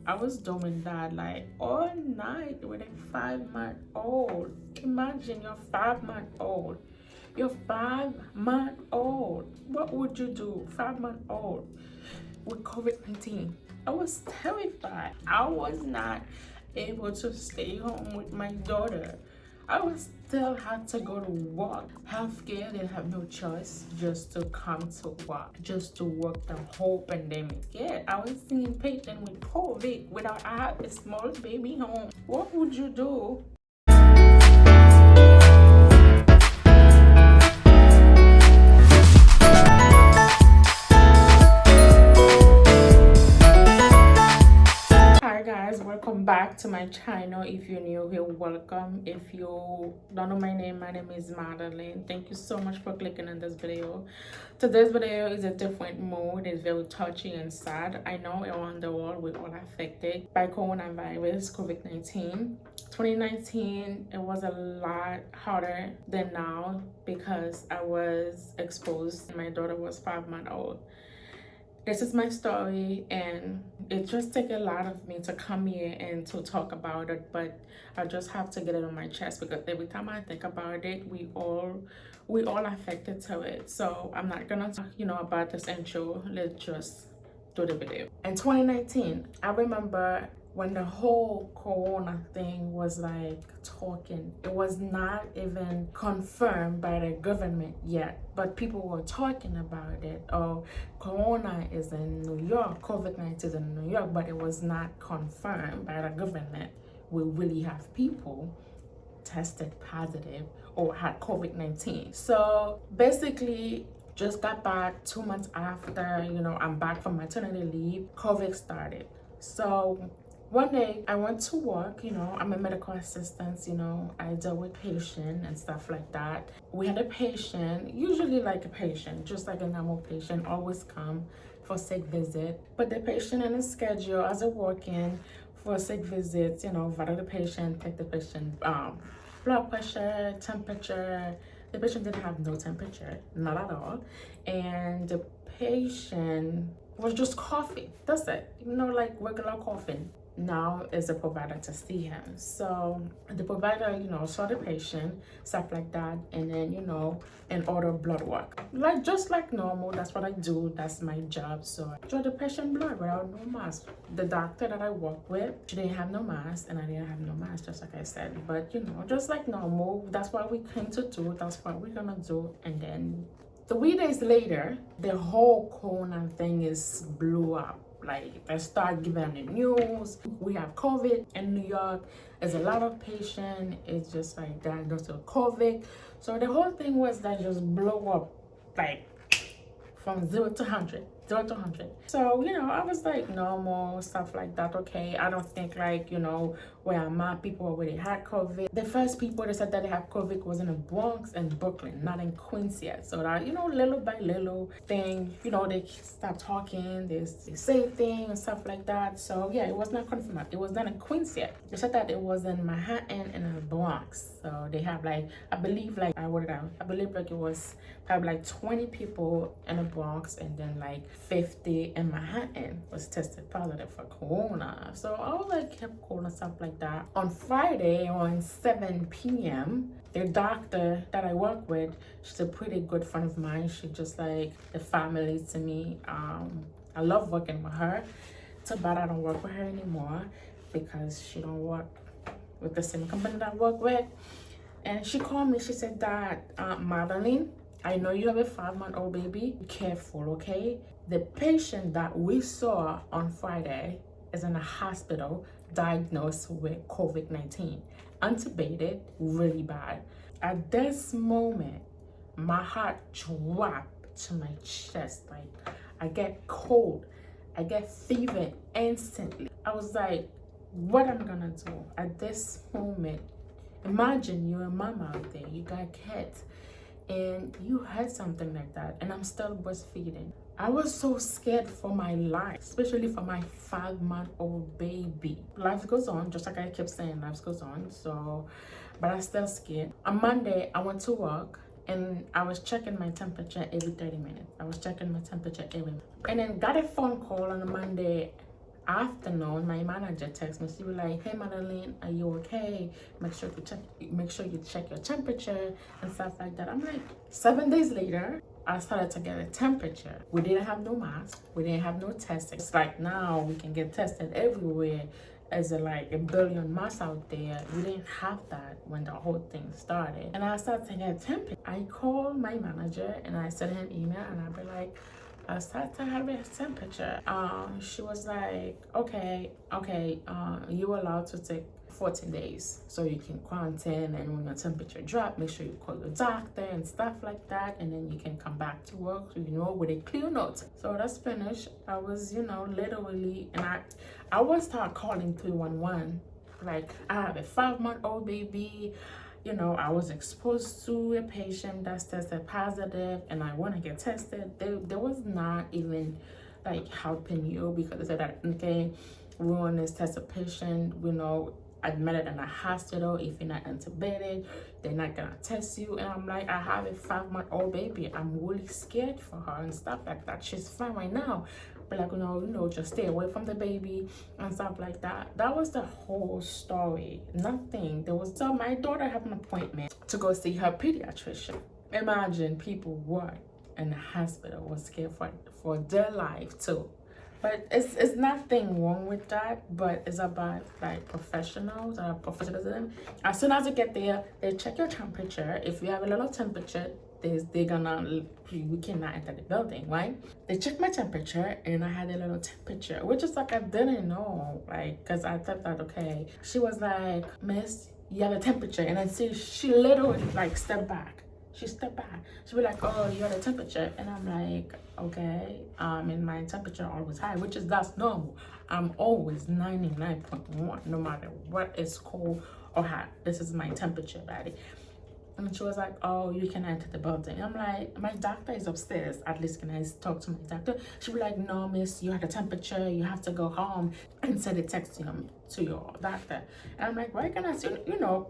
I was doing that like all night with a 5 month old. Imagine you're 5 month old. You're 5 month old. What would you do? 5 month old with COVID-19. I was terrified. I was not able to stay home with my daughter. I was still had to go to work. Healthcare didn't have no choice just to come to work, just to work the whole pandemic. Yeah, I was seeing patients with COVID without I had a small baby home. What would you do? Hi guys, welcome back to my channel. If you're new here, welcome. If you don't know my name is Madeline. Thank you so much for clicking on this video. Today's video is a different mood. It's very touchy and sad. I know around the world we're all affected by coronavirus, COVID-19. 2019, it was a lot harder than now because I was exposed. My daughter was 5 months old. This is my story, and it just takes a lot of me to come here and to talk about it, but I just have to get it on my chest because every time I think about it, we all affected to it. So I'm not gonna talk, about this intro. Let's just do the video. In 2019, I remember when the whole corona thing was like talking. It was not even confirmed by the government yet, but people were talking about it. Oh, corona is in New York, COVID-19 is in New York, but it was not confirmed by the government. We really have people tested positive or had COVID-19. So basically, just got back 2 months after, I'm back from maternity leave, COVID started. So one day I went to work, I'm a medical assistant, I deal with patients and stuff like that. We had a patient, usually like a patient, just like a normal patient, always come for sick visit. But the patient in his schedule as a working for a sick visit, vital the patient, take the patient blood pressure, temperature. The patient didn't have no temperature, not at all. And the patient was just coughing. That's it, like regular coughing. Now is the provider to see him. So the provider, saw the patient, stuff like that, and then, and order blood work. Like just like normal, that's what I do, that's my job. So I draw the patient blood without no mask. The doctor that I work with, she didn't have no mask, and I didn't have no mask, just like I said. But just like normal, that's what we came to do, that's what we're gonna do. And then 3 days later, the whole corona thing is blew up. Like they start giving the news. We have COVID in New York. There's a lot of patients. It's just like diagnosed with COVID. So the whole thing was that just blow up like from 0 to 100. 0 to 100. So, I was like normal, stuff like that. Okay, I don't think like, where I'm at, people already had COVID. The first people that said that they have COVID was in the Bronx and Brooklyn, not in Queens yet. So that, little by little thing, they start talking, they say things and stuff like that. So yeah, it was not confirmed. It was not in Queens yet. They said that it was in Manhattan and in the Bronx. So they have like, I believe like, I wrote it down. I believe like it was probably like 20 people in the Bronx, and then like 50 in Manhattan was tested positive for corona. So I was like kept corona, stuff like that. On Friday around 7 p.m., the doctor that I work with, she's a pretty good friend of mine. She just like the family to me. I love working with her. Too bad I don't work with her anymore because she don't work with the same company that I work with. And she called me, she said that, Madeline, I know you have a 5-month-old baby. Be careful, okay? The patient that we saw on Friday is in a hospital diagnosed with COVID-19. Intubated, really bad. At this moment, my heart dropped to my chest. Like, I get cold. I get fever instantly. I was like, what am I gonna do at this moment? Imagine you're a mom out there, you got kids, and you had something like that, and I'm still breastfeeding. I was so scared for my life, especially for my 5-month-old baby. Life goes on, just like I kept saying, life goes on. So, but I'm still scared. On Monday, I went to work, and I was checking my temperature every 30 minutes. I was checking my temperature every minute. And then got a phone call on a Monday afternoon, my manager texted me. She was like, "Hey, Madeline, are you okay? Make sure you check your temperature and stuff like that." I'm like, 7 days later, I started to get a temperature. We didn't have no mask. We didn't have no testing. It's like now we can get tested everywhere. As like a billion masks out there. We didn't have that when the whole thing started. And I started to get temperature. I called my manager and I sent him an email and I'd be like, I started to have a temperature. She was like, okay, you're allowed to take 14 days so you can quarantine, and when your temperature drop, make sure you call your doctor and stuff like that, and then you can come back to work, with a clear note. So that's finished. I was, literally, and I was start calling 311, like, I have a 5-month-old baby. I was exposed to a patient that's tested positive and I want to get tested. There was not even like helping you, because they said that, okay, we want to test a patient, admitted in a hospital. If you're not intubated, they're not gonna test you. And I'm like, I have a 5-month-old baby. I'm really scared for her and stuff like that. She's fine right now, but like, just stay away from the baby and stuff like that. That was the whole story. Nothing. So my daughter had an appointment to go see her pediatrician. Imagine people were in the hospital was scared for their life too. But it's nothing wrong with that, but it's about like professionalism. As soon as you get there, they check your temperature. If you have a little temperature, we cannot enter the building, right? They checked my temperature and I had a little temperature, which is like I didn't know, like, because I thought that, okay. She was like, "Miss, you have a temperature," and then she literally like stepped back. She stepped back. She was like, "Oh, you had a temperature," and I'm like, okay. And my temperature always high, that's normal. I'm always 99.1, no matter what is cold or hot. This is my temperature, buddy. And she was like, "Oh, you can enter the building." I'm like, "My doctor is upstairs. At least can I talk to my doctor?" She was like, "No, miss, you had a temperature. You have to go home and send a text to your doctor." And I'm like, "Why can I see?"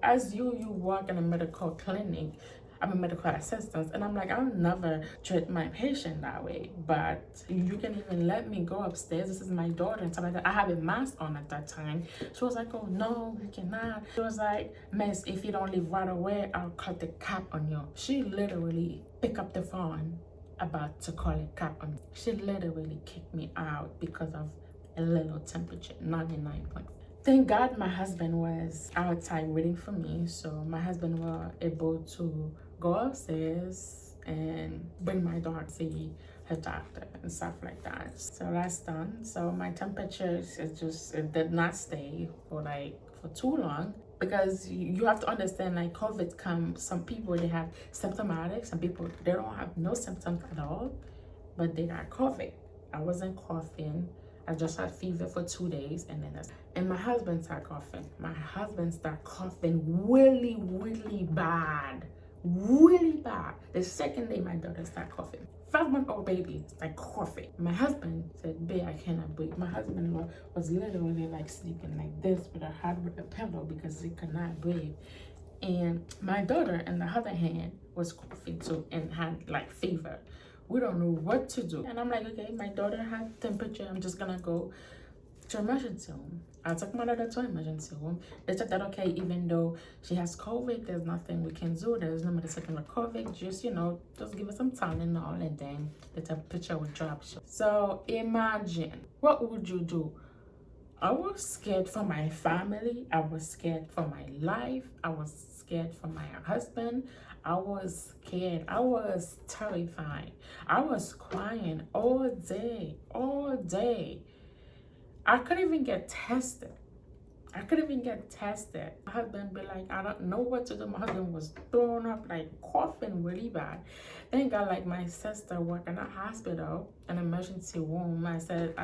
As you work in a medical clinic, I'm a medical assistant, and I'm like, I'll never treat my patient that way, but you can even let me go upstairs. This is my daughter and stuff like that. I have a mask on at that time. She was like, "Oh no, you cannot." She was like, "Miss, if you don't leave right away, I'll cut the cap on you." She literally picked up the phone about to call a cap on me. She literally kicked me out because of a little temperature, 99.5. Thank God my husband was outside waiting for me, so my husband was able to go upstairs and bring my daughter to see her doctor and stuff like that. So that's done. So my temperature it did not stay for too long, because you have to understand, like, COVID comes, some people they have symptomatic, some people they don't have no symptoms at all, but they got COVID. I wasn't coughing. I just had fever for 2 days, and my husband started coughing. My husband started coughing really, really bad. Really bad. The second day my daughter started coughing. 5-month-old baby started coughing. My husband said, "Babe, I cannot breathe." My husband was literally like sleeping like this with a head with a pillow because he could not breathe. And my daughter, on the other hand, was coughing too and had like fever. We don't know what to do. And I'm like, okay, my daughter had temperature. I'm just gonna go to emergency room. I took my daughter to emergency room. They said that, okay, even though she has COVID, there's nothing we can do. There's no medicine for COVID. Just, just give her some time and all, and then the temperature will drop. So imagine, what would you do? I was scared for my family. I was scared for my life. I was scared for my husband. I was scared. I was terrified. I was crying all day, all day. I couldn't even get tested. My husband be like, "I don't know what to do." My husband was throwing up, like coughing really bad. Thank God, like my sister worked in a hospital, an emergency room. I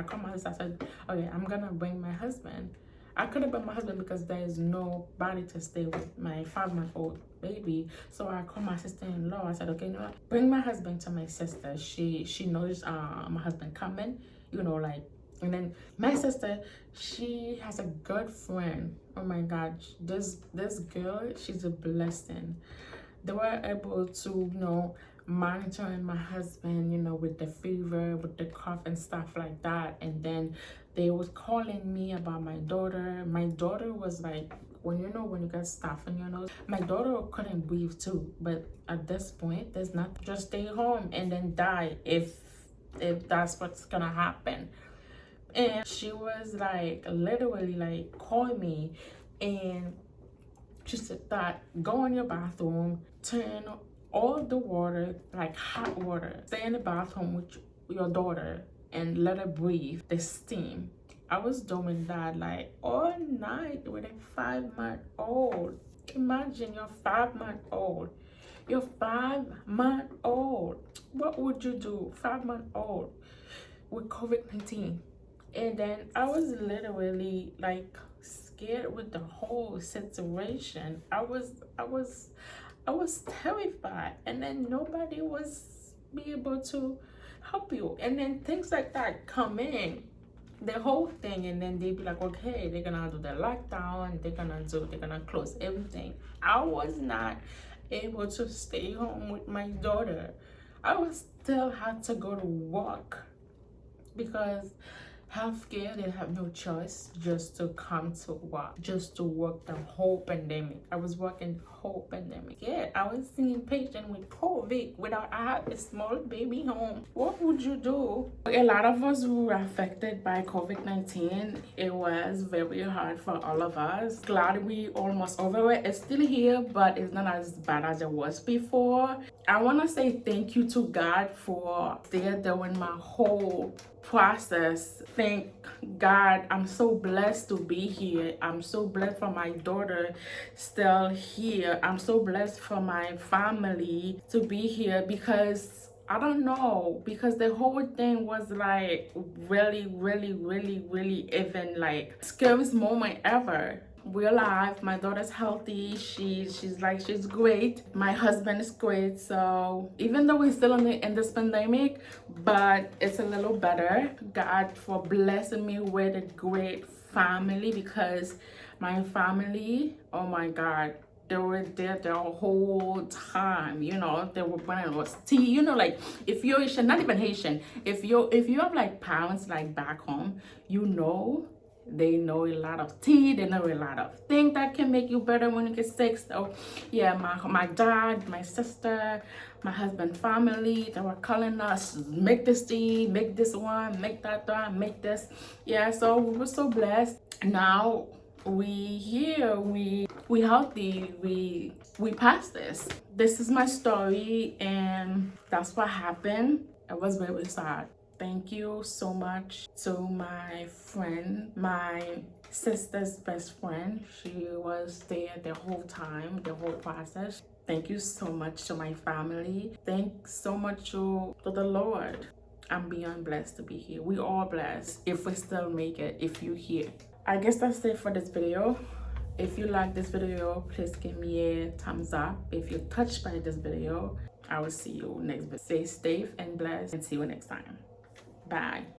called my sister, I said, "Okay, I'm gonna bring my husband." I couldn't bring my husband because there is nobody to stay with my 5-month-old baby. So I called my sister-in-law. I said, "Okay, you know what? Bring my husband to my sister. She knows my husband coming, and then my sister, she has a good friend. Oh my God, this girl, she's a blessing. They were able to, monitoring my husband, with the fever, with the cough and stuff like that. And then they was calling me about my daughter. My daughter was like, when when you get stuff in your nose, my daughter couldn't breathe too. But at this point, there's not, just stay home and then die if that's what's gonna happen. And she was like literally like call me, and she said that go in your bathroom, turn all the water like hot water, stay in the bathroom with your daughter and let her breathe the steam. I was doing that like all night with a 5-month old. Imagine you're 5-month old. You're 5-month old. What would you do? 5-month old with COVID-19. And then I was literally like scared with the whole situation. I was terrified, and then nobody was be able to help you. And then things like that come in, the whole thing, and then they be like, okay, they're gonna do the lockdown, they're gonna close everything. I was not able to stay home with my daughter. I was still had to go to work because healthcare, they have no choice just to come to work, just to work the whole pandemic. I was working the whole pandemic. Yeah, I was seeing patients with COVID without, I had a small baby home. What would you do? A lot of us were affected by COVID-19. It was very hard for all of us. Glad we almost over it. It's still here, but it's not as bad as it was before. I want to say thank you to God for there during my whole process. Thank God, I'm so blessed to be here. I'm so blessed for my daughter still here. I'm so blessed for my family to be here, because I don't know, because the whole thing was like really, really, really, really even like scariest moment ever. We're alive. My daughter's healthy. She's great. My husband is great. So even though we're still in this pandemic, but it's a little better. God for blessing me with a great family, because my family, oh my God, they were there the whole time. They were buying us tea. Like if you're Haitian, not even Haitian, if you have like parents like back home, they know a lot of tea, they know a lot of things that can make you better when you get sick. So yeah, my dad, my sister, my husband family, they were calling us, make this tea, make this one, make that one, make this. Yeah, so we were so blessed. Now we here, we healthy, we passed this. This is my story, and that's what happened. It was very sad. Thank you so much to my friend, my sister's best friend. She was there the whole time, the whole process. Thank you so much to my family. Thanks so much to the Lord. I'm beyond blessed to be here. We all blessed if we still make it, if you're here. I guess that's it for this video. If you like this video, please give me a thumbs up. If you're touched by this video, I will see you next video. Stay safe and blessed, and see you next time. Bye.